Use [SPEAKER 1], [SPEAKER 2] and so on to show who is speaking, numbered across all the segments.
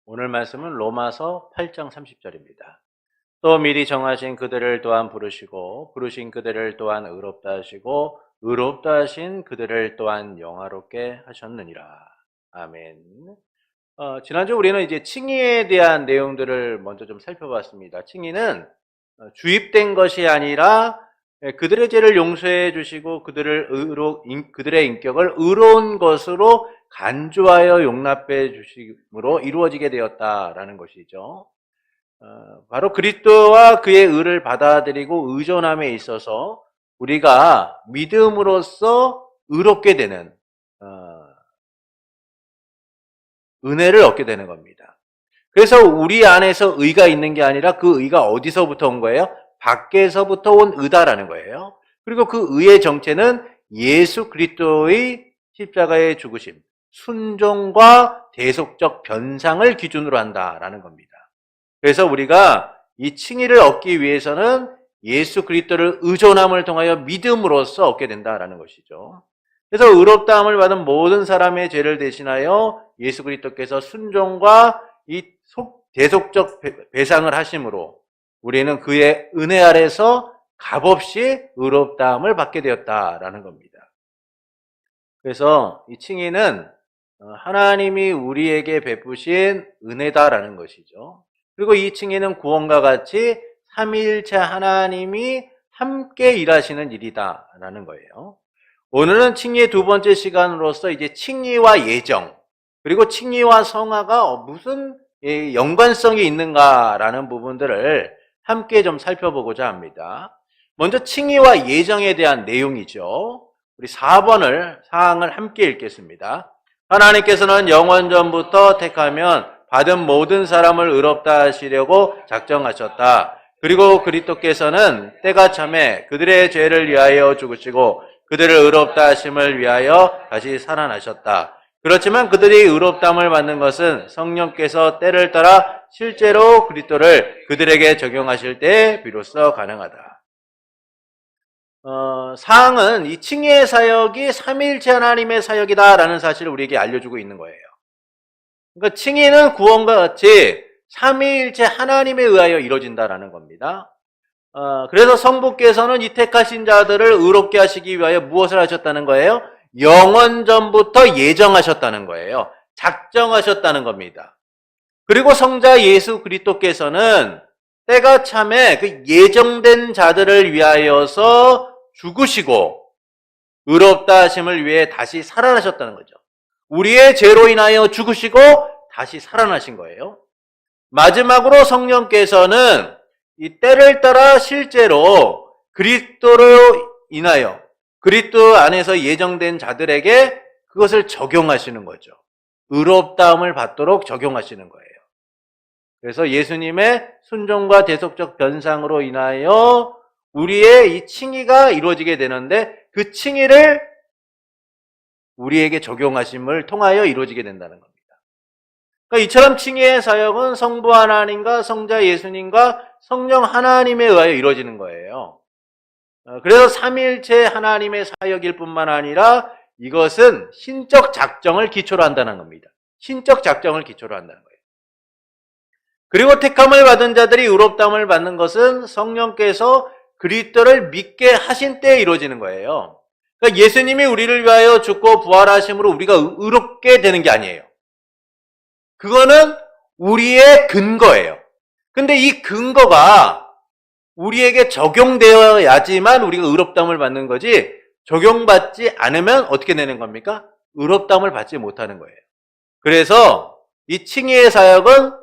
[SPEAKER 1] 오늘 말씀은 로마서 8장 30절입니다. 또 미리 정하신 그들을 또한 부르시고 부르신 그들을 또한 의롭다 하시고 의롭다 하신 그들을 또한 영화롭게 하셨느니라. 아멘. 지난주 우리는 이제 칭의에 대한 내용들을 먼저 좀 살펴봤습니다. 칭의는 주입된 것이 아니라 그들의 죄를 용서해 주시고 그들의 인격을 의로운 것으로 간주하여 용납해 주심으로 이루어지게 되었다라는 것이죠. 바로 그리스도와 그의 의를 받아들이고 의존함에 있어서 우리가 믿음으로써 의롭게 되는 은혜를 얻게 되는 겁니다. 그래서 우리 안에서 의가 있는 게 아니라 그 의가 어디서부터 온 거예요? 밖에서부터 온 의다라는 거예요. 그리고 그 의의 정체는 예수 그리스도의 십자가의 죽으심, 순종과 대속적 변상을 기준으로 한다라는 겁니다. 그래서 우리가 이 칭의를 얻기 위해서는 예수 그리스도를 의존함을 통하여 믿음으로써 얻게 된다라는 것이죠. 그래서 의롭다함을 받은 모든 사람의 죄를 대신하여 예수 그리스도께서 순종과 이 대속적 배상을 하심으로 우리는 그의 은혜 아래서 값없이 의롭다함을 받게 되었다라는 겁니다. 그래서 이 칭의는 하나님이 우리에게 베푸신 은혜다라는 것이죠. 그리고 이 칭의는 구원과 같이 삼위일체 하나님이 함께 일하시는 일이다라는 거예요. 오늘은 칭의의 두 번째 시간으로서 이제 칭의와 예정, 그리고 칭의와 성화가 무슨 연관성이 있는가라는 부분들을 함께 좀 살펴보고자 합니다. 먼저 칭의와 예정에 대한 내용이죠. 우리 4번을 사항을 함께 읽겠습니다. 하나님께서는 영원 전부터 택하면 받은 모든 사람을 의롭다 하시려고 작정하셨다. 그리고 그리스도께서는 때가 참에 그들의 죄를 위하여 죽으시고 그들을 의롭다 하심을 위하여 다시 살아나셨다. 그렇지만 그들이 의롭다함을 받는 것은 성령께서 때를 따라 실제로 그리스도를 그들에게 적용하실 때 비로소 가능하다. 사항은 이 칭의의 사역이 삼위일체 하나님의 사역이다라는 사실을 우리에게 알려주고 있는 거예요. 그러니까 칭의는 구원과 같이 삼위일체 하나님에 의하여 이루어진다라는 겁니다. 그래서 성부께서는 이 택하신 자들을 의롭게 하시기 위하여 무엇을 하셨다는 거예요? 영원 전부터 예정하셨다는 거예요. 작정하셨다는 겁니다. 그리고 성자 예수 그리스도께서는 때가 참에 그 예정된 자들을 위하여서 죽으시고 의롭다 하심을 위해 다시 살아나셨다는 거죠. 우리의 죄로 인하여 죽으시고 다시 살아나신 거예요. 마지막으로 성령께서는 이 때를 따라 실제로 그리스도로 인하여 그리스도 안에서 예정된 자들에게 그것을 적용하시는 거죠. 의롭다함을 받도록 적용하시는 거예요. 그래서 예수님의 순종과 대속적 변상으로 인하여 우리의 이 칭의가 이루어지게 되는데 그 칭의를 우리에게 적용하심을 통하여 이루어지게 된다는 겁니다. 그러니까 이처럼 칭의의 사역은 성부 하나님과 성자 예수님과 성령 하나님에 의하여 이루어지는 거예요. 그래서 삼위일체 하나님의 사역일 뿐만 아니라 이것은 신적 작정을 기초로 한다는 겁니다. 신적 작정을 기초로 한다는 거예요. 그리고 택함을 받은 자들이 의롭다함을 받는 것은 성령께서 그리스도를 믿게 하신 때에 이루어지는 거예요. 그러니까 예수님이 우리를 위하여 죽고 부활하심으로 우리가 의롭게 되는 게 아니에요. 그거는 우리의 근거예요. 근데 이 근거가 우리에게 적용되어야지만 우리가 의롭다함을 받는 거지, 적용받지 않으면 어떻게 되는 겁니까? 의롭다함을 받지 못하는 거예요. 그래서 이 칭의의 사역은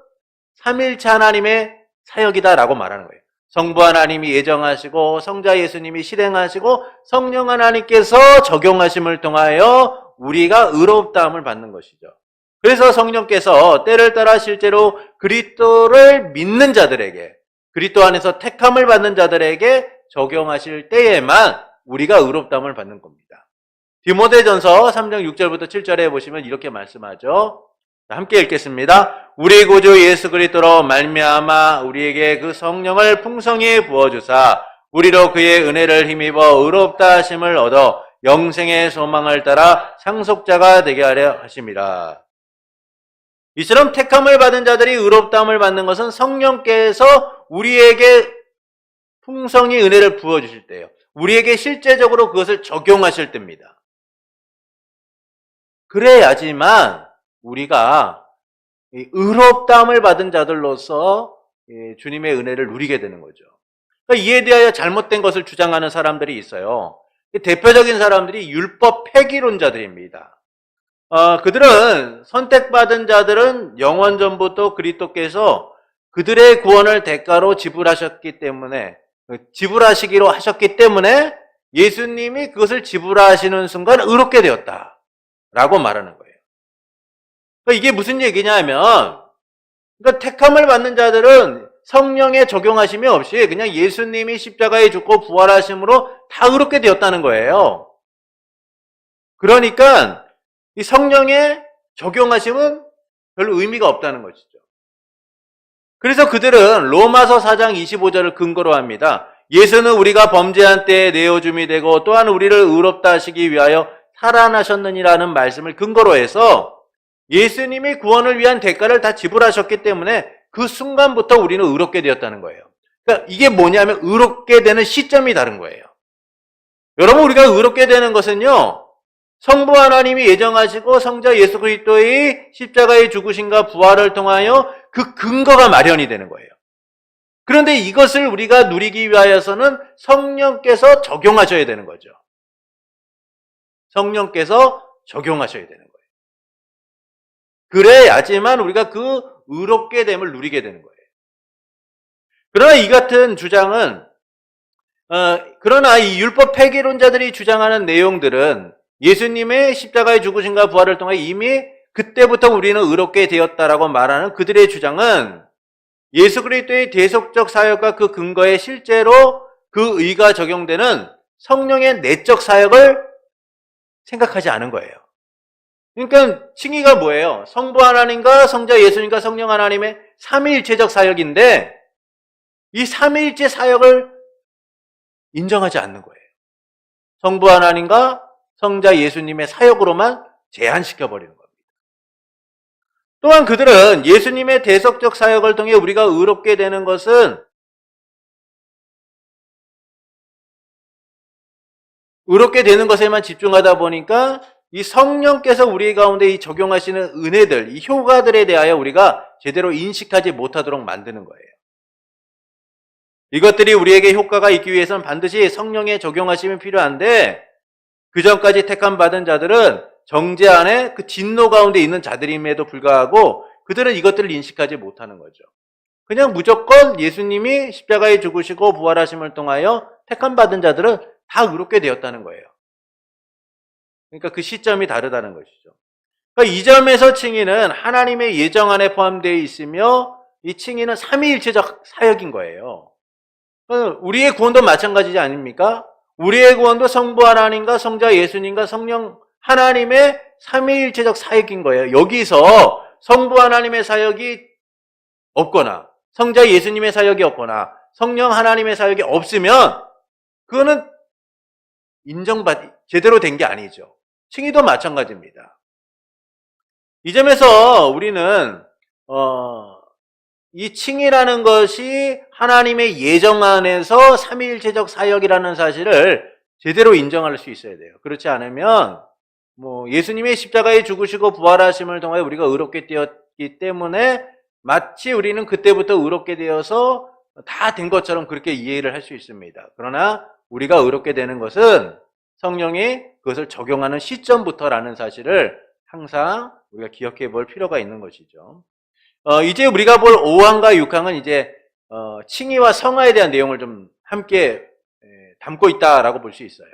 [SPEAKER 1] 삼위일체 하나님의 사역이다라고 말하는 거예요. 성부 하나님이 예정하시고 성자 예수님이 실행하시고 성령 하나님께서 적용하심을 통하여 우리가 의롭다함을 받는 것이죠. 그래서 성령께서 때를 따라 실제로 그리스도를 믿는 자들에게, 그리스도 안에서 택함을 받는 자들에게 적용하실 때에만 우리가 의롭다함을 받는 겁니다. 디모데전서 3장 6절부터 7절에 보시면 이렇게 말씀하죠. 함께 읽겠습니다. 우리 구주 예수 그리스도로 말미암아 우리에게 그 성령을 풍성히 부어주사 우리로 그의 은혜를 힘입어 의롭다 하심을 얻어 영생의 소망을 따라 상속자가 되게 하려 하심이라. 이처럼 택함을 받은 자들이 의롭다함을 받는 것은 성령께서 우리에게 풍성히 은혜를 부어주실 때예요. 우리에게 실제적으로 그것을 적용하실 때입니다. 그래야지만 우리가 의롭다함을 받은 자들로서 주님의 은혜를 누리게 되는 거죠. 그러니까 이에 대하여 잘못된 것을 주장하는 사람들이 있어요. 대표적인 사람들이 율법 폐기론자들입니다. 그들은 선택받은 자들은 영원 전부터 그리스도께서 그들의 구원을 대가로 지불하시기로 하셨기 때문에 예수님이 그것을 지불하시는 순간 의롭게 되었다라고 말하는 거예요. 그러니까 이게 무슨 얘기냐면, 그러니까 택함을 받는 자들은 성령의 적용하심이 없이 그냥 예수님이 십자가에 죽고 부활하심으로 다 의롭게 되었다는 거예요. 그러니까 이 성령의 적용하심은 별로 의미가 없다는 것이죠. 그래서 그들은 로마서 4장 25절을 근거로 합니다. 예수는 우리가 범죄한 때에 내어줌이 되고 또한 우리를 의롭다 하시기 위하여 살아나셨느니라는 말씀을 근거로 해서 예수님이 구원을 위한 대가를 다 지불하셨기 때문에 그 순간부터 우리는 의롭게 되었다는 거예요. 그러니까 이게 뭐냐면 의롭게 되는 시점이 다른 거예요. 여러분, 우리가 의롭게 되는 것은요, 성부 하나님이 예정하시고 성자 예수 그리스도의 십자가의 죽으심과 부활을 통하여 그 근거가 마련이 되는 거예요. 그런데 이것을 우리가 누리기 위하여서는 성령께서 적용하셔야 되는 거죠. 성령께서 적용하셔야 되는 거예요. 그래야지만 우리가 그 의롭게 됨을 누리게 되는 거예요. 그러나 이 같은 주장은 그러나 이 율법 폐기론자들이 주장하는 내용들은 예수님의 십자가의 죽으심과 부활을 통해 이미 그때부터 우리는 의롭게 되었다라고 말하는 그들의 주장은 예수 그리스도의 대속적 사역과 그 근거에 실제로 그 의가 적용되는 성령의 내적 사역을 생각하지 않은 거예요. 그러니까 칭의가 뭐예요? 성부 하나님과 성자 예수님과 성령 하나님의 삼위일체적 사역인데 이 삼위일체 사역을 인정하지 않는 거예요. 성부 하나님과 성자 예수님의 사역으로만 제한시켜버리는 겁니다. 또한 그들은 예수님의 대속적 사역을 통해 우리가 의롭게 되는 것은 의롭게 되는 것에만 집중하다 보니까 이 성령께서 우리 가운데 이 적용하시는 은혜들, 이 효과들에 대하여 우리가 제대로 인식하지 못하도록 만드는 거예요. 이것들이 우리에게 효과가 있기 위해서는 반드시 성령의 적용하심이 필요한데 그 전까지 택함 받은 자들은 정죄 안에 그 진노 가운데 있는 자들임에도 불구하고 그들은 이것들을 인식하지 못하는 거죠. 그냥 무조건 예수님이 십자가에 죽으시고 부활하심을 통하여 택함 받은 자들은 다 의롭게 되었다는 거예요. 그러니까 그 시점이 다르다는 것이죠. 그러니까 이 점에서 칭의는 하나님의 예정 안에 포함되어 있으며 이 칭의는 삼위일체적 사역인 거예요. 우리의 구원도 마찬가지지 아닙니까? 우리의 구원도 성부 하나님과 성자 예수님과 성령 하나님의 삼위일체적 사역인 거예요. 여기서 성부 하나님의 사역이 없거나 성자 예수님의 사역이 없거나 성령 하나님의 사역이 없으면 그거는 제대로 된 게 아니죠. 칭의도 마찬가지입니다. 이 점에서 우리는 이 칭의라는 것이 하나님의 예정 안에서 삼위일체적 사역이라는 사실을 제대로 인정할 수 있어야 돼요. 그렇지 않으면 예수님의 십자가에 죽으시고 부활하심을 통해 우리가 의롭게 되었기 때문에 마치 우리는 그때부터 의롭게 되어서 다 된 것처럼 그렇게 이해를 할 수 있습니다. 그러나 우리가 의롭게 되는 것은 성령이 그것을 적용하는 시점부터라는 사실을 항상 우리가 기억해 볼 필요가 있는 것이죠. 이제 우리가 볼 5항과 6항은 이제 칭의와 성화에 대한 내용을 좀 함께 담고 있다라고 볼 수 있어요.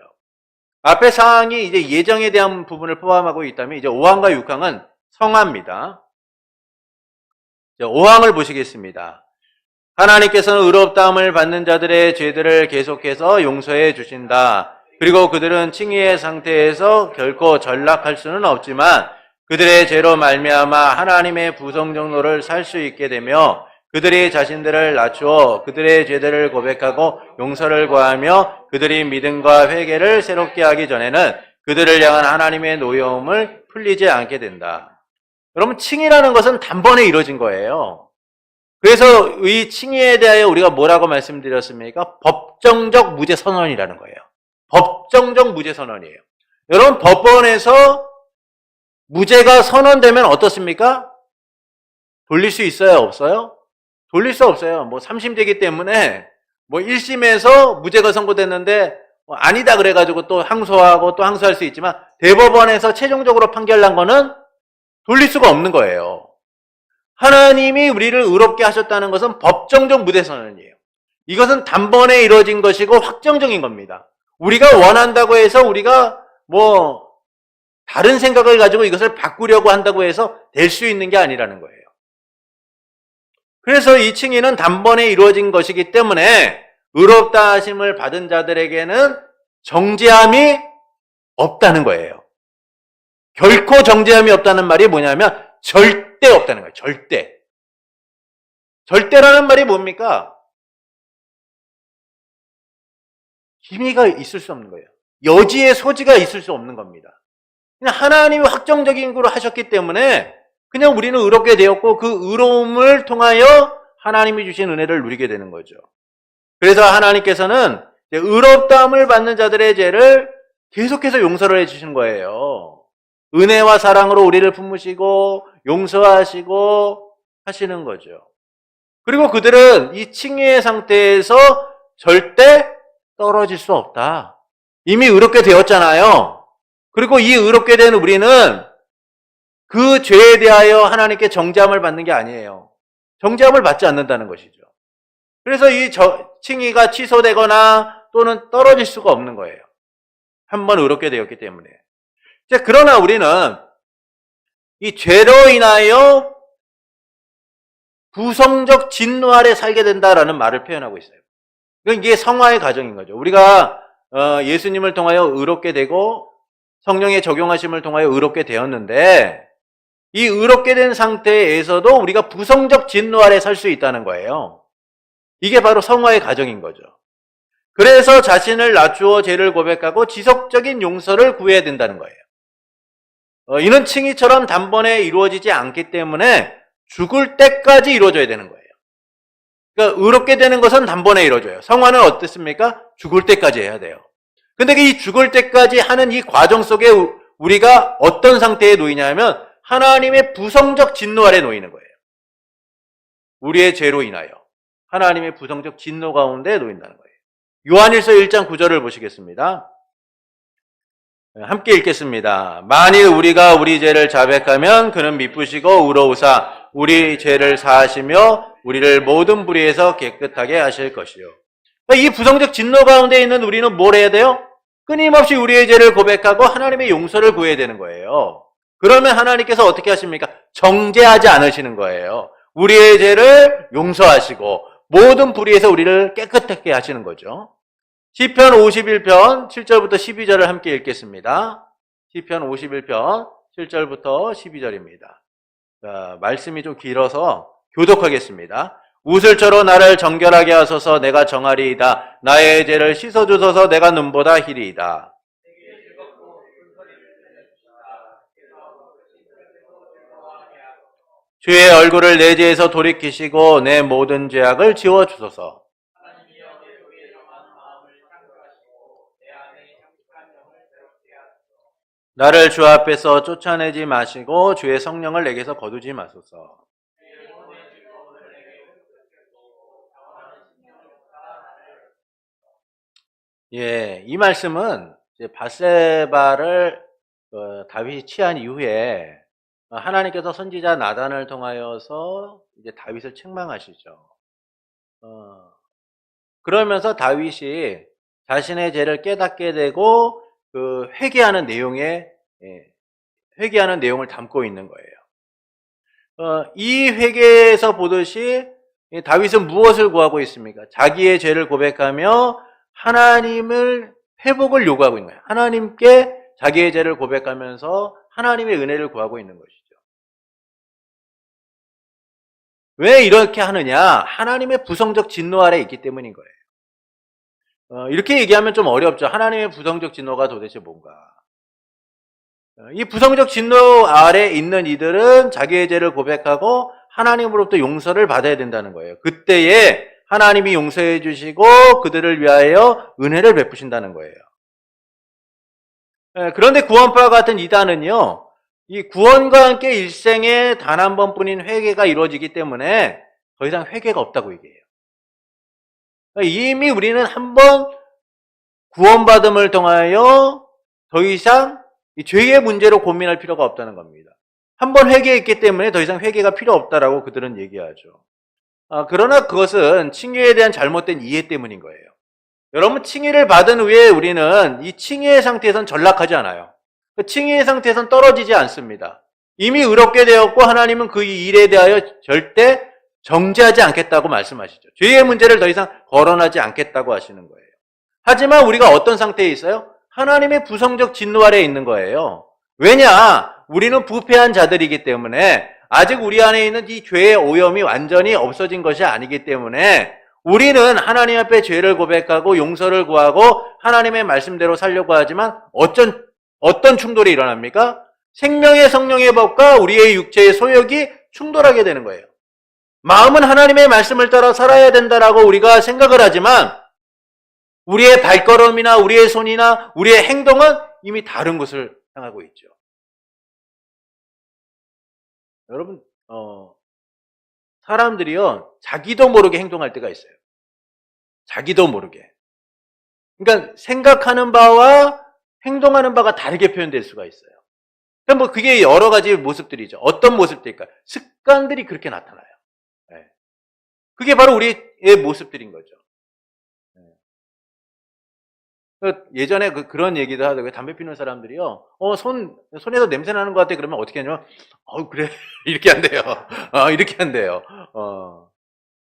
[SPEAKER 1] 앞에 사항이 이제 예정에 대한 부분을 포함하고 있다면 이제 5항과 6항은 성화입니다. 5항을 보시겠습니다. 하나님께서는 의롭다함을 받는 자들의 죄들을 계속해서 용서해 주신다. 그리고 그들은 칭의의 상태에서 결코 전락할 수는 없지만 그들의 죄로 말미암아 하나님의 부성정로를 살 수 있게 되며 그들이 자신들을 낮추어 그들의 죄들을 고백하고 용서를 구하며 그들이 믿음과 회개를 새롭게 하기 전에는 그들을 향한 하나님의 노여움을 풀리지 않게 된다. 여러분, 칭의라는 것은 단번에 이루어진 거예요. 그래서 이 칭의에 대하여 우리가 뭐라고 말씀드렸습니까? 법정적 무죄 선언이라는 거예요. 법정적 무죄 선언이에요. 여러분, 법원에서 무죄가 선언되면 어떻습니까? 돌릴 수 있어요? 없어요? 돌릴 수 없어요. 뭐 3심되기 때문에 뭐 1심에서 무죄가 선고됐는데 아니다 그래가지고 또 항소하고 또 항소할 수 있지만 대법원에서 최종적으로 판결난 거는 돌릴 수가 없는 거예요. 하나님이 우리를 의롭게 하셨다는 것은 법정적 무죄 선언이에요. 이것은 단번에 이루어진 것이고 확정적인 겁니다. 우리가 원한다고 해서 우리가 뭐 다른 생각을 가지고 이것을 바꾸려고 한다고 해서 될 수 있는 게 아니라는 거예요. 그래서 이 칭의는 단번에 이루어진 것이기 때문에 의롭다 하심을 받은 자들에게는 정죄함이 없다는 거예요. 결코 정죄함이 없다는 말이 뭐냐면 절대 없다는 거예요. 절대. 절대라는 말이 뭡니까? 기미가 있을 수 없는 거예요. 여지의 소지가 있을 수 없는 겁니다. 그냥 하나님이 확정적인 거로 하셨기 때문에 그냥 우리는 의롭게 되었고 그 의로움을 통하여 하나님이 주신 은혜를 누리게 되는 거죠. 그래서 하나님께서는 의롭다함을 받는 자들의 죄를 계속해서 용서를 해주시는 거예요. 은혜와 사랑으로 우리를 품으시고 용서하시고 하시는 거죠. 그리고 그들은 이 칭의의 상태에서 절대 떨어질 수 없다. 이미 의롭게 되었잖아요. 그리고 이 의롭게 된 우리는 그 죄에 대하여 하나님께 정죄함을 받는 게 아니에요. 정죄함을 받지 않는다는 것이죠. 그래서 이 칭의가 취소되거나 또는 떨어질 수가 없는 거예요. 한번 의롭게 되었기 때문에. 그러나 우리는 이 죄로 인하여 부성적 진노 아래 살게 된다라는 말을 표현하고 있어요. 이게 성화의 과정인 거죠. 우리가 예수님을 통하여 의롭게 되고 성령의 적용하심을 통하여 의롭게 되었는데 이 의롭게 된 상태에서도 우리가 부성적 진노 아래 살 수 있다는 거예요. 이게 바로 성화의 과정인 거죠. 그래서 자신을 낮추어 죄를 고백하고 지속적인 용서를 구해야 된다는 거예요. 이는 칭의처럼 단번에 이루어지지 않기 때문에 죽을 때까지 이루어져야 되는 거예요. 그러니까 의롭게 되는 것은 단번에 이루어져요. 성화는 어떻습니까? 죽을 때까지 해야 돼요. 근데 이 죽을 때까지 하는 이 과정 속에 우리가 어떤 상태에 놓이냐면 하나님의 부성적 진노 아래 놓이는 거예요. 우리의 죄로 인하여 하나님의 부성적 진노 가운데 놓인다는 거예요. 요한일서 1장 9절을 보시겠습니다. 함께 읽겠습니다. 만일 우리가 우리 죄를 자백하면 그는 미쁘시고 의로우사 우리 죄를 사하시며 우리를 모든 불의에서 깨끗하게 하실 것이요. 이 부성적 진노 가운데 있는 우리는 뭘 해야 돼요? 끊임없이 우리의 죄를 고백하고 하나님의 용서를 구해야 되는 거예요. 그러면 하나님께서 어떻게 하십니까? 정죄하지 않으시는 거예요. 우리의 죄를 용서하시고 모든 불의에서 우리를 깨끗하게 하시는 거죠. 시편 51편 7절부터 12절을 함께 읽겠습니다. 시편 51편 7절부터 12절입니다. 자, 말씀이 좀 길어서 교독하겠습니다. 우슬초로 나를 정결하게 하소서 내가 정하리이다. 나의 죄를 씻어주소서 내가 눈보다 희리이다. 주의 얼굴을 내 죄에서 돌이키시고 내 모든 죄악을 지워주소서. 나를 주 앞에서 쫓아내지 마시고 주의 성령을 내게서 거두지 마소서. 예, 이 말씀은 이제 밧세바를 다윗이 취한 이후에 하나님께서 선지자 나단을 통하여서 이제 다윗을 책망하시죠. 그러면서 다윗이 자신의 죄를 깨닫게 되고 그 회개하는 내용에 회개하는 내용을 담고 있는 거예요. 이 회개에서 보듯이 다윗은 무엇을 구하고 있습니까? 자기의 죄를 고백하며 하나님을 회복을 요구하고 있는 거예요. 하나님께 자기의 죄를 고백하면서 하나님의 은혜를 구하고 있는 것이죠. 왜 이렇게 하느냐? 하나님의 부성적 진노 아래 있기 때문인 거예요. 이렇게 얘기하면 좀 어렵죠. 하나님의 부성적 진노가 도대체 뭔가? 이 부성적 진노 아래 있는 이들은 자기의 죄를 고백하고 하나님으로부터 용서를 받아야 된다는 거예요. 그때에 하나님이 용서해 주시고 그들을 위하여 은혜를 베푸신다는 거예요. 그런데 구원파와 같은 이단은요, 이 구원과 함께 일생에 단 한 번뿐인 회개가 이루어지기 때문에 더 이상 회개가 없다고 얘기해요. 이미 우리는 한 번 구원받음을 통하여 더 이상 이 죄의 문제로 고민할 필요가 없다는 겁니다. 한 번 회개했기 때문에 더 이상 회개가 필요 없다라고 그들은 얘기하죠. 그러나 그것은 칭의에 대한 잘못된 이해 때문인 거예요. 여러분, 칭의를 받은 후에 우리는 이 칭의의 상태에선 전락하지 않아요. 그 칭의의 상태에선 떨어지지 않습니다. 이미 의롭게 되었고 하나님은 그 일에 대하여 절대 정죄하지 않겠다고 말씀하시죠. 죄의 문제를 더 이상 거론하지 않겠다고 하시는 거예요. 하지만 우리가 어떤 상태에 있어요? 하나님의 부성적 진노 아래에 있는 거예요. 왜냐? 우리는 부패한 자들이기 때문에 아직 우리 안에 있는 이 죄의 오염이 완전히 없어진 것이 아니기 때문에 우리는 하나님 앞에 죄를 고백하고 용서를 구하고 하나님의 말씀대로 살려고 하지만 어떤 충돌이 일어납니까? 생명의 성령의 법과 우리의 육체의 소욕이 충돌하게 되는 거예요. 마음은 하나님의 말씀을 따라 살아야 된다라고 우리가 생각을 하지만 우리의 발걸음이나 우리의 손이나 우리의 행동은 이미 다른 곳을 향하고 있죠. 여러분, 사람들이요, 자기도 모르게 행동할 때가 있어요. 자기도 모르게. 그러니까 생각하는 바와 행동하는 바가 다르게 표현될 수가 있어요. 그러니까 그게 여러 가지 모습들이죠. 어떤 모습들일까요? 습관들이 그렇게 나타나요. 네. 그게 바로 우리의 모습들인 거죠. 예전에 그런 얘기도 하더라고요. 담배 피우는 사람들이요. 손에서 냄새 나는 것 같아. 그러면 어떻게 하냐면, 그래. 이렇게 한대요. 이렇게 한대요.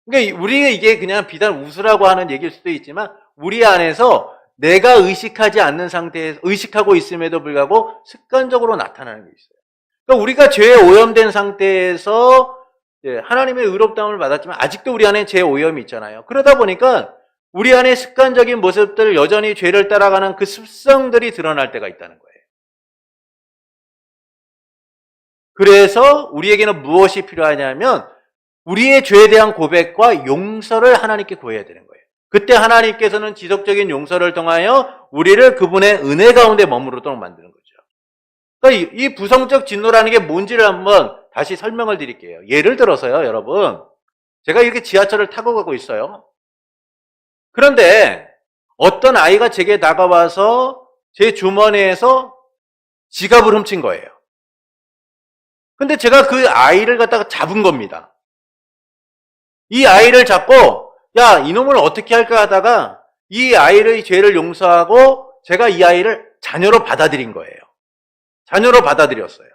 [SPEAKER 1] 그러니까 우리가 이게 그냥 비단 웃으라고 하는 얘기일 수도 있지만, 우리 안에서 내가 의식하지 않는 상태에서, 의식하고 있음에도 불구하고 습관적으로 나타나는 게 있어요. 그러니까 우리가 죄에 오염된 상태에서 하나님의 의롭다움을 받았지만, 아직도 우리 안에 죄 오염이 있잖아요. 그러다 보니까, 우리 안에 습관적인 모습들, 여전히 죄를 따라가는 그 습성들이 드러날 때가 있다는 거예요. 그래서 우리에게는 무엇이 필요하냐면 우리의 죄에 대한 고백과 용서를 하나님께 구해야 되는 거예요. 그때 하나님께서는 지속적인 용서를 통하여 우리를 그분의 은혜 가운데 머무르도록 만드는 거죠. 그러니까 이 부성적 진노라는 게 뭔지를 한번 다시 설명을 드릴게요. 예를 들어서요, 여러분. 제가 이렇게 지하철을 타고 가고 있어요. 그런데 어떤 아이가 제게 다가와서 제 주머니에서 지갑을 훔친 거예요. 근데 제가 그 아이를 갖다가 잡은 겁니다. 이 아이를 잡고 야, 이놈을 어떻게 할까 하다가 이 아이의 죄를 용서하고 제가 이 아이를 자녀로 받아들인 거예요. 자녀로 받아들였어요.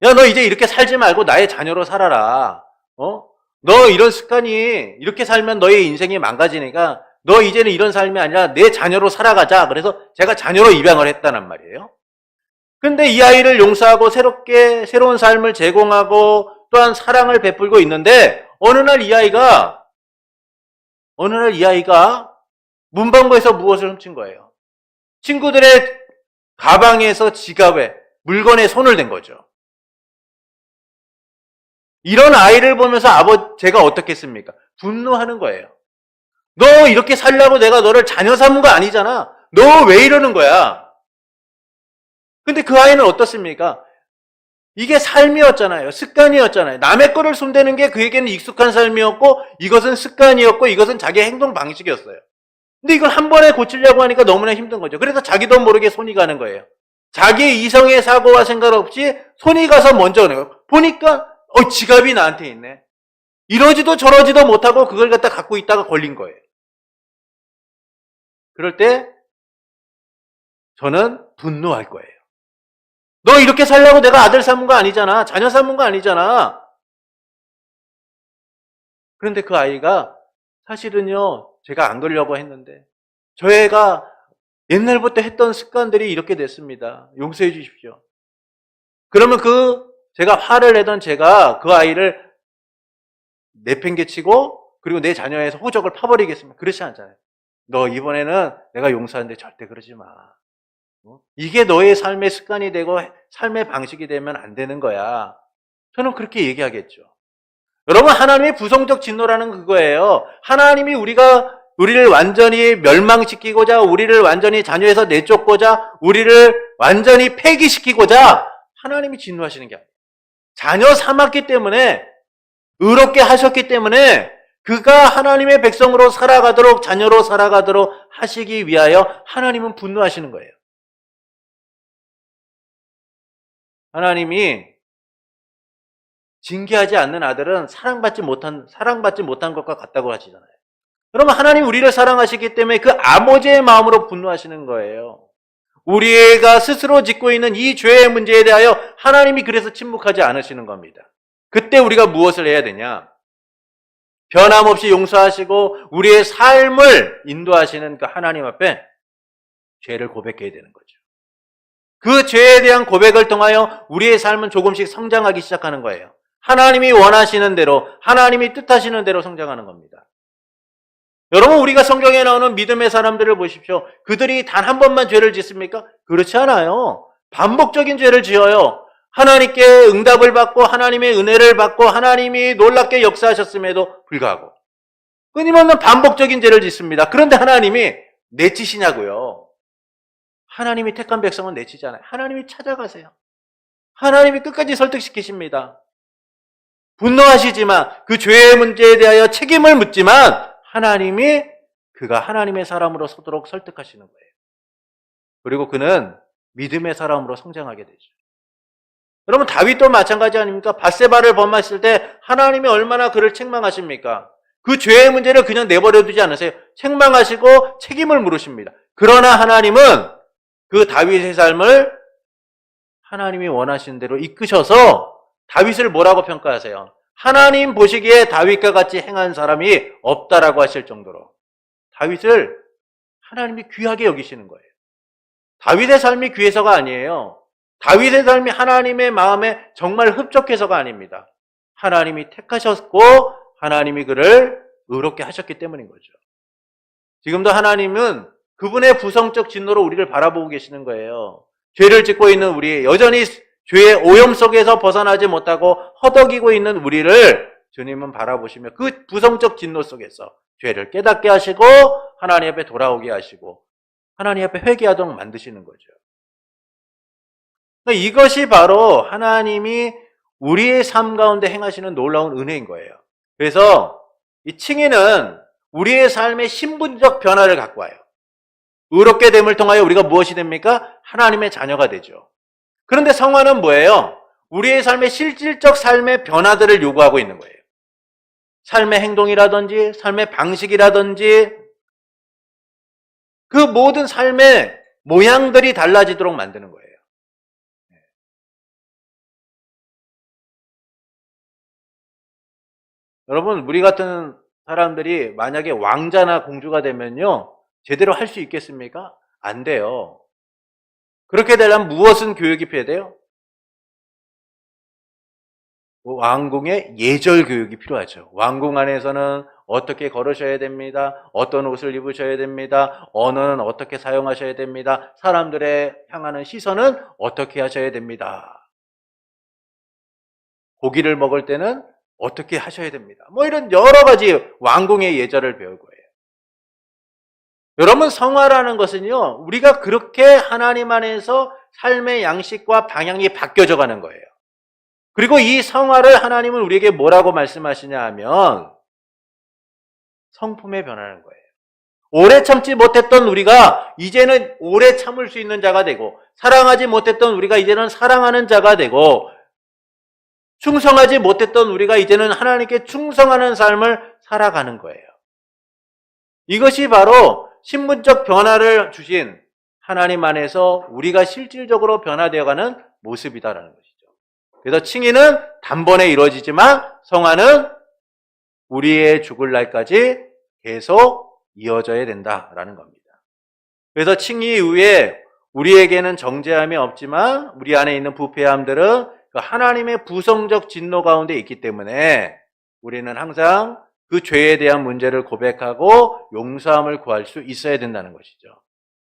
[SPEAKER 1] 야, 너 이제 이렇게 살지 말고 나의 자녀로 살아라. 너 이런 습관이 이렇게 살면 너의 인생이 망가지니까 너 이제는 이런 삶이 아니라 내 자녀로 살아가자. 그래서 제가 자녀로 입양을 했다는 말이에요. 근데 이 아이를 용서하고 새로운 삶을 제공하고 또한 사랑을 베풀고 있는데 어느 날 이 아이가 문방구에서 무엇을 훔친 거예요. 친구들의 가방에서 지갑에 물건에 손을 댄 거죠. 이런 아이를 보면서 제가 어떻게 했습니까? 분노하는 거예요. 너 이렇게 살려고 내가 너를 자녀 삼은 거 아니잖아. 너 왜 이러는 거야? 근데 그 아이는 어떻습니까? 이게 삶이었잖아요. 습관이었잖아요. 남의 거를 손대는 게 그에게는 익숙한 삶이었고 이것은 습관이었고 이것은 자기의 행동 방식이었어요. 근데 이걸 한 번에 고치려고 하니까 너무나 힘든 거죠. 그래서 자기도 모르게 손이 가는 거예요. 자기의 이성의 사고와 생각 없이 손이 가서 먼저 오는 거예요. 보니까 지갑이 나한테 있네. 이러지도 저러지도 못하고 그걸 갖다 갖고 있다가 걸린 거예요. 그럴 때 저는 분노할 거예요. 너 이렇게 살려고 내가 아들 삼은 거 아니잖아. 자녀 삼은 거 아니잖아. 그런데 그 아이가 사실은요, 제가 안 그러려고 했는데 저 애가 옛날부터 했던 습관들이 이렇게 됐습니다. 용서해 주십시오. 그러면 제가 화를 내던 제가 그 아이를 내팽개치고 그리고 내 자녀에서 호적을 파버리겠습니다. 그렇지 않잖아요. 너 이번에는 내가 용서하는데 절대 그러지 마. 이게 너의 삶의 습관이 되고 삶의 방식이 되면 안 되는 거야. 저는 그렇게 얘기하겠죠. 여러분, 하나님의 부성적 진노라는 그거예요. 하나님이 우리를 완전히 멸망시키고자, 우리를 완전히 자녀에서 내쫓고자, 우리를 완전히 폐기시키고자 하나님이 진노하시는 게 아니에요. 자녀 삼았기 때문에, 의롭게 하셨기 때문에 그가 하나님의 백성으로 살아가도록, 자녀로 살아가도록 하시기 위하여 하나님은 분노하시는 거예요. 하나님이 징계하지 않는 아들은 사랑받지 못한 것과 같다고 하시잖아요. 여러분, 하나님 우리를 사랑하시기 때문에 그 아버지의 마음으로 분노하시는 거예요. 우리가 스스로 짓고 있는 이 죄의 문제에 대하여 하나님이 그래서 침묵하지 않으시는 겁니다. 그때 우리가 무엇을 해야 되냐? 변함없이 용서하시고 우리의 삶을 인도하시는 그 하나님 앞에 죄를 고백해야 되는 거죠. 그 죄에 대한 고백을 통하여 우리의 삶은 조금씩 성장하기 시작하는 거예요. 하나님이 원하시는 대로, 하나님이 뜻하시는 대로 성장하는 겁니다. 여러분, 우리가 성경에 나오는 믿음의 사람들을 보십시오. 그들이 단 한 번만 죄를 짓습니까? 그렇지 않아요. 반복적인 죄를 지어요. 하나님께 응답을 받고 하나님의 은혜를 받고 하나님이 놀랍게 역사하셨음에도 불구하고 끊임없는 반복적인 죄를 짓습니다. 그런데 하나님이 내치시냐고요. 하나님이 택한 백성은 내치지 않아요. 하나님이 찾아가세요. 하나님이 끝까지 설득시키십니다. 분노하시지만 그 죄의 문제에 대하여 책임을 묻지만 하나님이 그가 하나님의 사람으로 서도록 설득하시는 거예요. 그리고 그는 믿음의 사람으로 성장하게 되죠. 여러분, 다윗도 마찬가지 아닙니까? 밧세바를 범했을 때 하나님이 얼마나 그를 책망하십니까? 그 죄의 문제를 그냥 내버려 두지 않으세요. 책망하시고 책임을 물으십니다. 그러나 하나님은 그 다윗의 삶을 하나님이 원하시는 대로 이끄셔서 다윗을 뭐라고 평가하세요? 하나님 보시기에 다윗과 같이 행한 사람이 없다라고 하실 정도로 다윗을 하나님이 귀하게 여기시는 거예요. 다윗의 삶이 귀해서가 아니에요. 다윗의 삶이 하나님의 마음에 정말 흡족해서가 아닙니다. 하나님이 택하셨고 하나님이 그를 의롭게 하셨기 때문인 거죠. 지금도 하나님은 그분의 부성적 진노로 우리를 바라보고 계시는 거예요. 죄를 짓고 있는 우리, 여전히 죄의 오염 속에서 벗어나지 못하고 허덕이고 있는 우리를 주님은 바라보시며 그 부성적 진노 속에서 죄를 깨닫게 하시고 하나님 앞에 돌아오게 하시고 하나님 앞에 회개하도록 만드시는 거죠. 이것이 바로 하나님이 우리의 삶 가운데 행하시는 놀라운 은혜인 거예요. 그래서 이 칭의는 우리의 삶의 신분적 변화를 갖고 와요. 의롭게 됨을 통하여 우리가 무엇이 됩니까? 하나님의 자녀가 되죠. 그런데 성화는 뭐예요? 우리의 삶의 실질적 삶의 변화들을 요구하고 있는 거예요. 삶의 행동이라든지 삶의 방식이라든지 그 모든 삶의 모양들이 달라지도록 만드는 거예요. 여러분, 우리 같은 사람들이 만약에 왕자나 공주가 되면요, 제대로 할 수 있겠습니까? 안 돼요. 그렇게 되려면 무엇은 교육이 필요해야 돼요? 왕궁의 예절 교육이 필요하죠. 왕궁 안에서는 어떻게 걸으셔야 됩니다. 어떤 옷을 입으셔야 됩니다. 언어는 어떻게 사용하셔야 됩니다. 사람들의 향하는 시선은 어떻게 하셔야 됩니다. 고기를 먹을 때는 어떻게 하셔야 됩니다. 이런 여러 가지 왕궁의 예절을 배울 거예요. 여러분, 성화라는 것은요, 우리가 그렇게 하나님 안에서 삶의 양식과 방향이 바뀌어져 가는 거예요. 그리고 이 성화를 하나님은 우리에게 뭐라고 말씀하시냐 하면 성품에 변하는 거예요. 오래 참지 못했던 우리가 이제는 오래 참을 수 있는 자가 되고, 사랑하지 못했던 우리가 이제는 사랑하는 자가 되고, 충성하지 못했던 우리가 이제는 하나님께 충성하는 삶을 살아가는 거예요. 이것이 바로 신분적 변화를 주신 하나님 안에서 우리가 실질적으로 변화되어가는 모습이다라는 것이죠. 그래서 칭의는 단번에 이루어지지만 성화는 우리의 죽을 날까지 계속 이어져야 된다라는 겁니다. 그래서 칭의 이후에 우리에게는 정죄함이 없지만 우리 안에 있는 부패함들은 하나님의 부성적 진노 가운데 있기 때문에 우리는 항상 그 죄에 대한 문제를 고백하고 용서함을 구할 수 있어야 된다는 것이죠.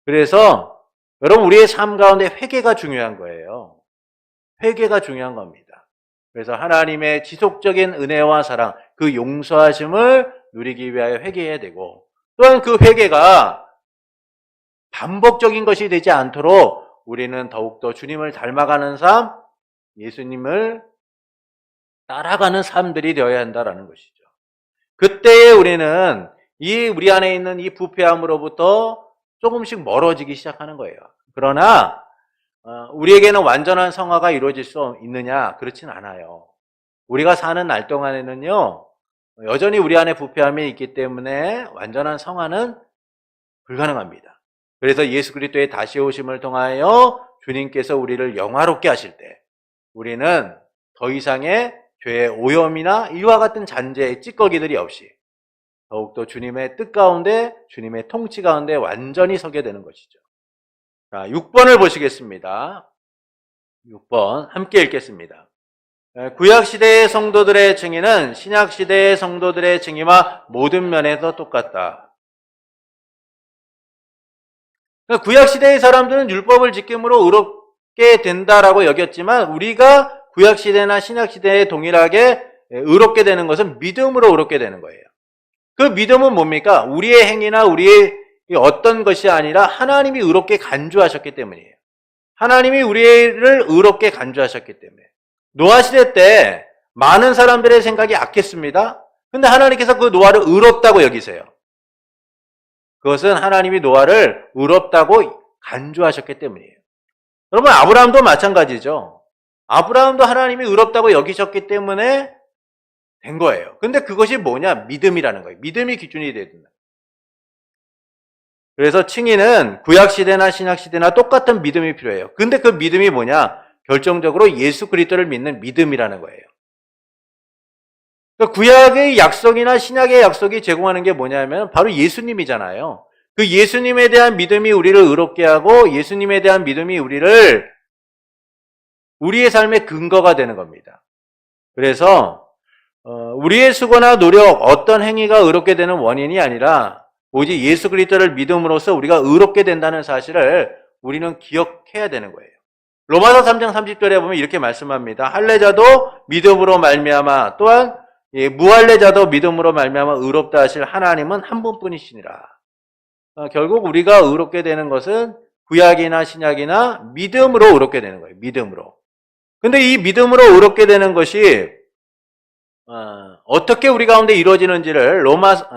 [SPEAKER 1] 그래서 여러분, 우리의 삶 가운데 회개가 중요한 거예요. 회개가 중요한 겁니다. 그래서 하나님의 지속적인 은혜와 사랑, 그 용서하심을 누리기 위하여 회개해야 되고, 또한 그 회개가 반복적인 것이 되지 않도록 우리는 더욱더 주님을 닮아가는 삶, 예수님을 따라가는 삶들이 되어야 한다는 것이죠. 그때에 우리는 우리 안에 있는 이 부패함으로부터 조금씩 멀어지기 시작하는 거예요. 그러나 우리에게는 완전한 성화가 이루어질 수 있느냐? 그렇진 않아요. 우리가 사는 날 동안에는요, 여전히 우리 안에 부패함이 있기 때문에 완전한 성화는 불가능합니다. 그래서 예수 그리스도의 다시 오심을 통하여 주님께서 우리를 영화롭게 하실 때 우리는 더 이상의 죄의 오염이나 이와 같은 잔재의 찌꺼기들이 없이 더욱더 주님의 뜻 가운데, 주님의 통치 가운데 완전히 서게 되는 것이죠. 자, 6번을 보시겠습니다. 6번 함께 읽겠습니다. 구약시대의 성도들의 증인은 신약시대의 성도들의 증인과 모든 면에서 똑같다. 구약시대의 사람들은 율법을 지킴으로 의롭게 된다라고 여겼지만 우리가 구약시대나 신약시대에 동일하게 의롭게 되는 것은 믿음으로 의롭게 되는 거예요. 그 믿음은 뭡니까? 우리의 행위나 우리의 어떤 것이 아니라 하나님이 의롭게 간주하셨기 때문이에요. 하나님이 우리를 의롭게 간주하셨기 때문에. 노아 시대 때 많은 사람들의 생각이 악했습니다. 근데 하나님께서 그 노아를 의롭다고 여기세요. 그것은 하나님이 노아를 의롭다고 간주하셨기 때문이에요. 여러분, 아브라함도 마찬가지죠. 아브라함도 하나님이 의롭다고 여기셨기 때문에 된 거예요. 근데 그것이 뭐냐? 믿음이라는 거예요. 믿음이 기준이 돼야 된다. 그래서 칭의는 구약시대나 신약시대나 똑같은 믿음이 필요해요. 근데 그 믿음이 뭐냐? 결정적으로 예수 그리스도를 믿는 믿음이라는 거예요. 그러니까 구약의 약속이나 신약의 약속이 제공하는 게 뭐냐면 바로 예수님이잖아요. 그 예수님에 대한 믿음이 우리를 의롭게 하고 예수님에 대한 믿음이 우리의 삶의 근거가 되는 겁니다. 그래서 우리의 수고나 노력, 어떤 행위가 의롭게 되는 원인이 아니라 오직 예수 그리스도를 믿음으로써 우리가 의롭게 된다는 사실을 우리는 기억해야 되는 거예요. 로마서 3장 30절에 보면 이렇게 말씀합니다. 할례자도 믿음으로 말미암아 또한 무할례자도 믿음으로 말미암아 의롭다 하실 하나님은 한 분뿐이시니라. 결국 우리가 의롭게 되는 것은 구약이나 신약이나 믿음으로 의롭게 되는 거예요. 믿음으로. 근데 이 믿음으로 의롭게 되는 것이 어떻게 우리 가운데 이루어지는지를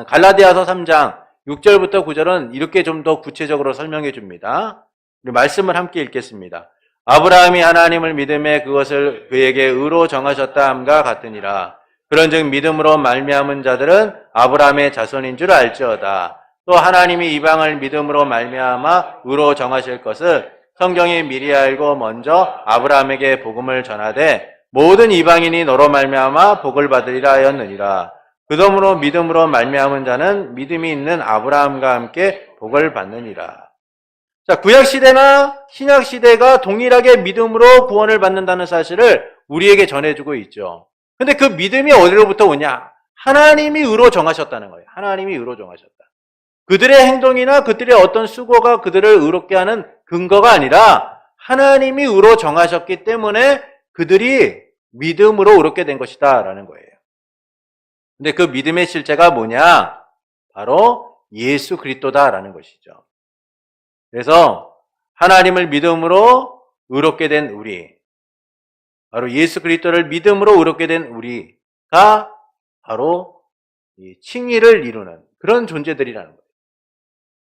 [SPEAKER 1] 갈라디아서 3장 6절부터 9절은 이렇게 좀 더 구체적으로 설명해 줍니다. 우리 말씀을 함께 읽겠습니다. 아브라함이 하나님을 믿음에 그것을 그에게 의로 정하셨다 함과 같으니라. 그런즉 믿음으로 말미암은 자들은 아브라함의 자손인 줄 알지어다. 또 하나님이 이방을 믿음으로 말미암아 의로 정하실 것을 성경이 미리 알고 먼저 아브라함에게 복음을 전하되 모든 이방인이 너로 말미암아 복을 받으리라 하였느니라. 그러므로 믿음으로 말미암은 자는 믿음이 있는 아브라함과 함께 복을 받느니라. 자, 구약시대나 신약시대가 동일하게 믿음으로 구원을 받는다는 사실을 우리에게 전해주고 있죠. 근데 그 믿음이 어디로부터 오냐? 하나님이 의로 정하셨다는 거예요. 하나님이 의로 정하셨다. 그들의 행동이나 그들의 어떤 수고가 그들을 의롭게 하는 근거가 아니라 하나님이 의로 정하셨기 때문에 그들이 믿음으로 의롭게 된 것이다 라는 거예요. 근데 그 믿음의 실체가 뭐냐? 바로 예수 그리스도다라는 것이죠. 그래서 하나님을 믿음으로 의롭게 된 우리, 바로 예수 그리스도를 믿음으로 의롭게 된 우리가 바로 이 칭의를 이루는 그런 존재들이라는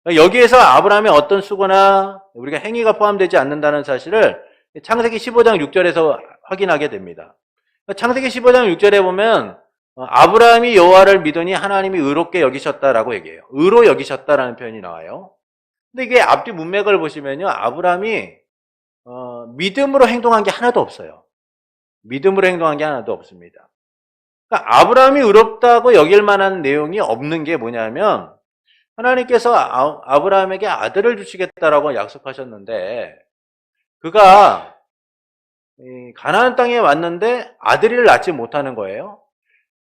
[SPEAKER 1] 거예요. 여기에서 아브라함의 어떤 수고나 우리가 행위가 포함되지 않는다는 사실을 창세기 15장 6절에서 확인하게 됩니다. 창세기 15장 6절에 보면 아브라함이 여호와를 믿으니 하나님이 의롭게 여기셨다라고 얘기해요. 의로 여기셨다라는 표현이 나와요. 근데 이게 앞뒤 문맥을 보시면요, 아브라함이 믿음으로 행동한 게 하나도 없어요. 믿음으로 행동한 게 하나도 없습니다. 그러니까 아브라함이 의롭다고 여길 만한 내용이 없는 게 뭐냐면 하나님께서 아브라함에게 아들을 주시겠다라고 약속하셨는데 그가 가나안 땅에 왔는데 아들을 낳지 못하는 거예요.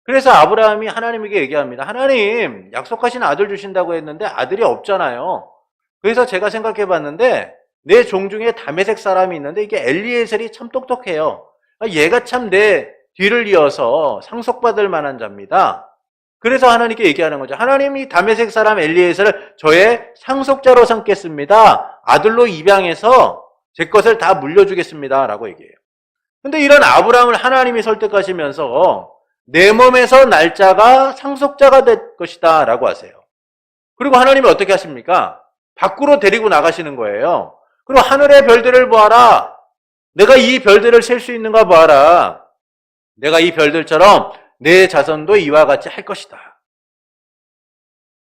[SPEAKER 1] 그래서 아브라함이 하나님에게 얘기합니다. 하나님, 약속하신 아들 주신다고 했는데 아들이 없잖아요. 그래서 제가 생각해 봤는데 내 종 중에 다메섹 사람이 있는데 이게 엘리에셀이 참 똑똑해요. 얘가 참 내 뒤를 이어서 상속받을 만한 자입니다. 그래서 하나님께 얘기하는 거죠. 하나님이 다메섹 사람 엘리에셀을 저의 상속자로 삼겠습니다. 아들로 입양해서 제 것을 다 물려주겠습니다. 라고 얘기해요. 근데 이런 아브라함을 하나님이 설득하시면서 내 몸에서 날짜가 상속자가 될 것이다. 라고 하세요. 그리고 하나님이 어떻게 하십니까? 밖으로 데리고 나가시는 거예요. 그리고 하늘의 별들을 보아라. 내가 이 별들을 셀 수 있는가 보아라. 내가 이 별들처럼 내 자손도 이와 같이 할 것이다.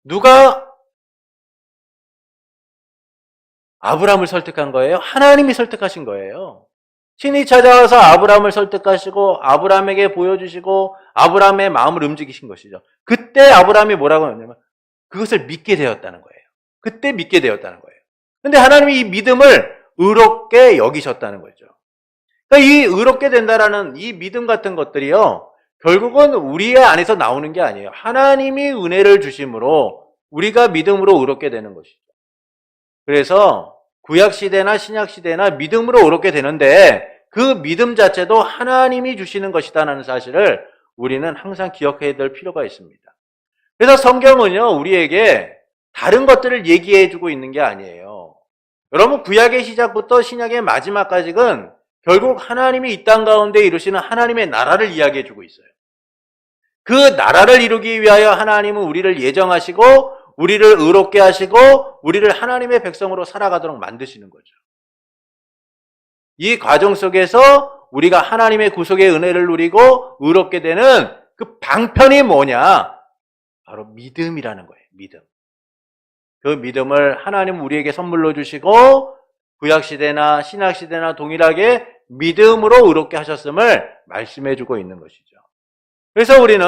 [SPEAKER 1] 누가 아브라함을 설득한 거예요? 하나님이 설득하신 거예요. 신이 찾아와서 아브라함을 설득하시고 아브라함에게 보여주시고 아브라함의 마음을 움직이신 것이죠. 그때 아브라함이 뭐라고 하냐면 그것을 믿게 되었다는 거예요. 그때 믿게 되었다는 거예요. 근데 하나님이 이 믿음을 의롭게 여기셨다는 거죠. 그러니까 이 의롭게 된다라는 이 믿음 같은 것들이요, 결국은 우리 안에서 나오는 게 아니에요. 하나님이 은혜를 주심으로 우리가 믿음으로 의롭게 되는 것이죠. 그래서 구약시대나 신약시대나 믿음으로 의롭게 되는데 그 믿음 자체도 하나님이 주시는 것이다라는 사실을 우리는 항상 기억해야 될 필요가 있습니다. 그래서 성경은요, 우리에게 다른 것들을 얘기해 주고 있는 게 아니에요. 여러분, 구약의 시작부터 신약의 마지막까지는 결국 하나님이 이 땅 가운데 이루시는 하나님의 나라를 이야기해 주고 있어요. 그 나라를 이루기 위하여 하나님은 우리를 예정하시고 우리를 의롭게 하시고 우리를 하나님의 백성으로 살아가도록 만드시는 거죠. 이 과정 속에서 우리가 하나님의 구속의 은혜를 누리고 의롭게 되는 그 방편이 뭐냐? 바로 믿음이라는 거예요. 믿음. 그 믿음을 하나님 우리에게 선물로 주시고 구약시대나 신약시대나 동일하게 믿음으로 의롭게 하셨음을 말씀해 주고 있는 것이죠. 그래서 우리는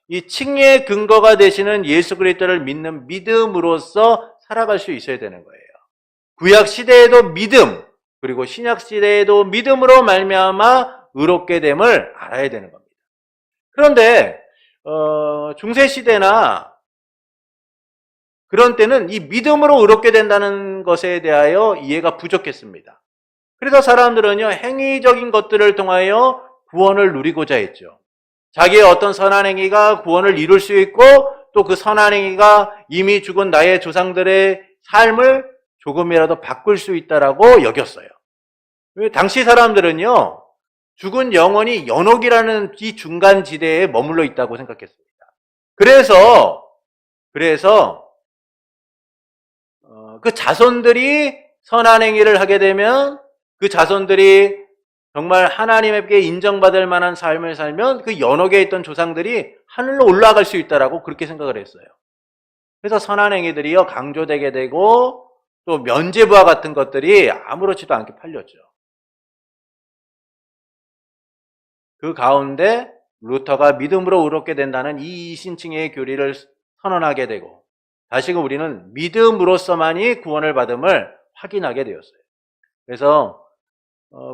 [SPEAKER 1] 이 칭의의 근거가 되시는 예수 그리스도를 믿는 믿음으로써 살아갈 수 있어야 되는 거예요. 구약시대에도 믿음, 그리고 신약시대에도 믿음으로 말미암아 의롭게 됨을 알아야 되는 겁니다. 그런데 중세시대나 그런 때는 이 믿음으로 의롭게 된다는 것에 대하여 이해가 부족했습니다. 그래서 사람들은요, 행위적인 것들을 통하여 구원을 누리고자 했죠. 자기의 어떤 선한 행위가 구원을 이룰 수 있고 또 그 선한 행위가 이미 죽은 나의 조상들의 삶을 조금이라도 바꿀 수 있다라고 여겼어요. 당시 사람들은요, 죽은 영혼이 연옥이라는 이 중간 지대에 머물러 있다고 생각했습니다. 그래서 그 자손들이 선한 행위를 하게 되면 그 자손들이 정말 하나님에게 인정받을 만한 삶을 살면 그 연옥에 있던 조상들이 하늘로 올라갈 수 있다라고 그렇게 생각을 했어요. 그래서 선한 행위들이요, 강조되게 되고 또 면죄부와 같은 것들이 아무렇지도 않게 팔렸죠. 그 가운데 루터가 믿음으로 의롭게 된다는 이 신칭의 교리를 선언하게 되고 다시금 우리는 믿음으로서만이 구원을 받음을 확인하게 되었어요. 그래서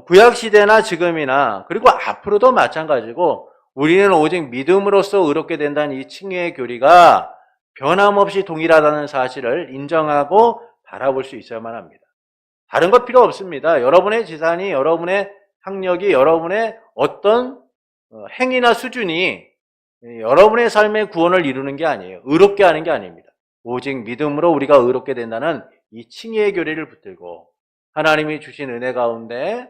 [SPEAKER 1] 구약시대나 지금이나 그리고 앞으로도 마찬가지고 우리는 오직 믿음으로써 의롭게 된다는 이 칭의의 교리가 변함없이 동일하다는 사실을 인정하고 바라볼 수 있어야만 합니다. 다른 것 필요 없습니다. 여러분의 재산이, 여러분의 학력이, 여러분의 어떤 행위나 수준이 여러분의 삶의 구원을 이루는 게 아니에요. 의롭게 하는 게 아닙니다. 오직 믿음으로 우리가 의롭게 된다는 이 칭의의 교리를 붙들고 하나님이 주신 은혜 가운데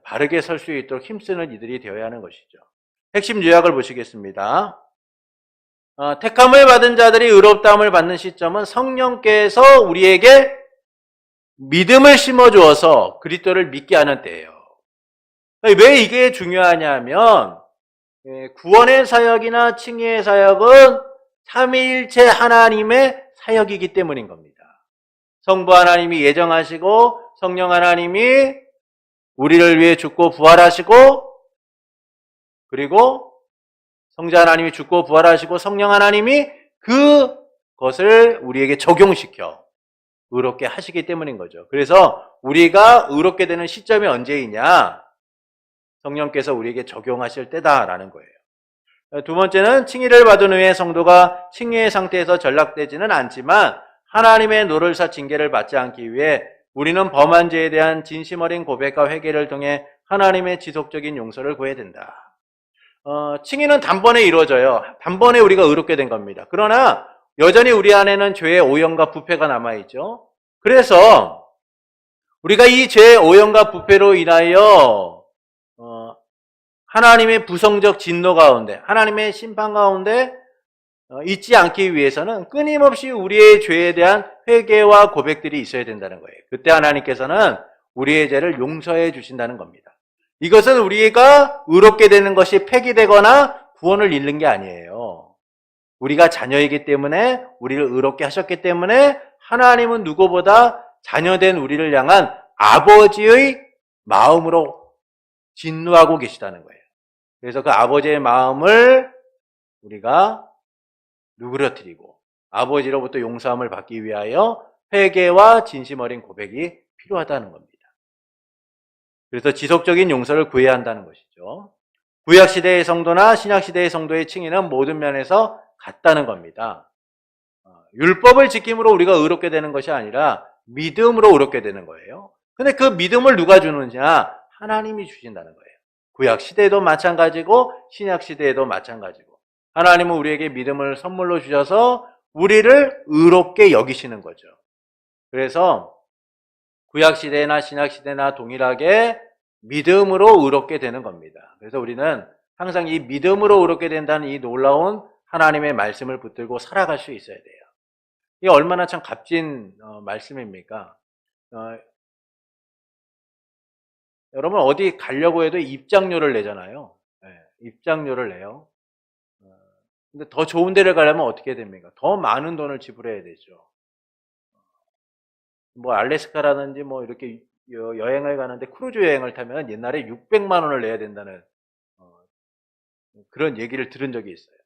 [SPEAKER 1] 바르게 설 수 있도록 힘쓰는 이들이 되어야 하는 것이죠. 핵심 요약을 보시겠습니다. 택함을 받은 자들이 의롭다함을 받는 시점은 성령께서 우리에게 믿음을 심어주어서 그리스도를 믿게 하는 때예요. 왜 이게 중요하냐면 구원의 사역이나 칭의의 사역은 삼위일체 하나님의 사역이기 때문인 겁니다. 성부 하나님이 예정하시고 성령 하나님이 우리를 위해 죽고 부활하시고 그리고 성자 하나님이 죽고 부활하시고 성령 하나님이 그것을 우리에게 적용시켜 의롭게 하시기 때문인 거죠. 그래서 우리가 의롭게 되는 시점이 언제이냐? 성령께서 우리에게 적용하실 때다라는 거예요. 두 번째는 칭의를 받은 후에 성도가 칭의의 상태에서 전락되지는 않지만 하나님의 노를사 징계를 받지 않기 위해 우리는 범한 죄에 대한 진심 어린 고백과 회개를 통해 하나님의 지속적인 용서를 구해야 된다. 칭의는 단번에 이루어져요. 단번에 우리가 의롭게 된 겁니다. 그러나 여전히 우리 안에는 죄의 오염과 부패가 남아있죠. 그래서 우리가 이 죄의 오염과 부패로 인하여 하나님의 부성적 진노 가운데, 하나님의 심판 가운데 있지 않기 위해서는 끊임없이 우리의 죄에 대한 회개와 고백들이 있어야 된다는 거예요. 그때 하나님께서는 우리의 죄를 용서해 주신다는 겁니다. 이것은 우리가 의롭게 되는 것이 폐기되거나 구원을 잃는 게 아니에요. 우리가 자녀이기 때문에, 우리를 의롭게 하셨기 때문에 하나님은 누구보다 자녀된 우리를 향한 아버지의 마음으로 진노하고 계시다는 거예요. 그래서 그 아버지의 마음을 우리가 누그러뜨리고 아버지로부터 용서함을 받기 위하여 회개와 진심 어린 고백이 필요하다는 겁니다. 그래서 지속적인 용서를 구해야 한다는 것이죠. 구약시대의 성도나 신약시대의 성도의 칭의는 모든 면에서 같다는 겁니다. 율법을 지킴으로 우리가 의롭게 되는 것이 아니라 믿음으로 의롭게 되는 거예요. 근데 그 믿음을 누가 주느냐? 하나님이 주신다는 거예요. 구약시대에도 마찬가지고 신약시대에도 마찬가지고 하나님은 우리에게 믿음을 선물로 주셔서 우리를 의롭게 여기시는 거죠. 그래서 구약시대나 신약시대나 동일하게 믿음으로 의롭게 되는 겁니다. 그래서 우리는 항상 이 믿음으로 의롭게 된다는 이 놀라운 하나님의 말씀을 붙들고 살아갈 수 있어야 돼요. 이게 얼마나 참 값진 말씀입니까? 여러분 어디 가려고 해도 입장료를 내잖아요. 네, 입장료를 내요. 근데 더 좋은 데를 가려면 어떻게 됩니까? 더 많은 돈을 지불해야 되죠. 뭐 알래스카라든지 뭐 이렇게 여행을 가는데 크루즈 여행을 타면 옛날에 600만 원을 내야 된다는 그런 얘기를 들은 적이 있어요.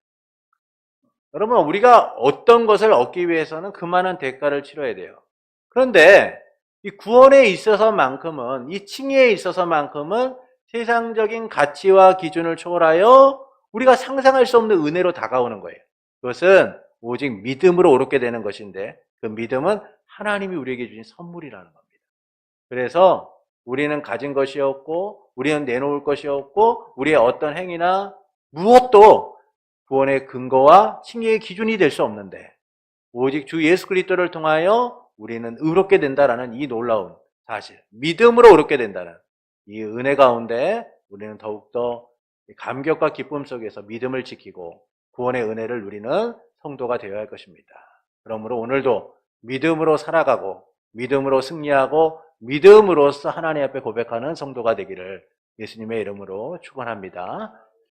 [SPEAKER 1] 여러분 우리가 어떤 것을 얻기 위해서는 그 많은 대가를 치러야 돼요. 그런데 이 구원에 있어서만큼은, 이 칭의에 있어서만큼은 세상적인 가치와 기준을 초월하여 우리가 상상할 수 없는 은혜로 다가오는 거예요. 그것은 오직 믿음으로 의롭게 되는 것인데 그 믿음은 하나님이 우리에게 주신 선물이라는 겁니다. 그래서 우리는 가진 것이 없고 우리는 내놓을 것이 없고 우리의 어떤 행위나 무엇도 구원의 근거와 칭의의 기준이 될 수 없는데 오직 주 예수 그리스도를 통하여 우리는 의롭게 된다라는 이 놀라운 사실, 믿음으로 의롭게 된다는 이 은혜 가운데 우리는 더욱더 감격과 기쁨 속에서 믿음을 지키고 구원의 은혜를 누리는 성도가 되어야 할 것입니다. 그러므로 오늘도 믿음으로 살아가고 믿음으로 승리하고 믿음으로써 하나님 앞에 고백하는 성도가 되기를 예수님의 이름으로 축원합니다.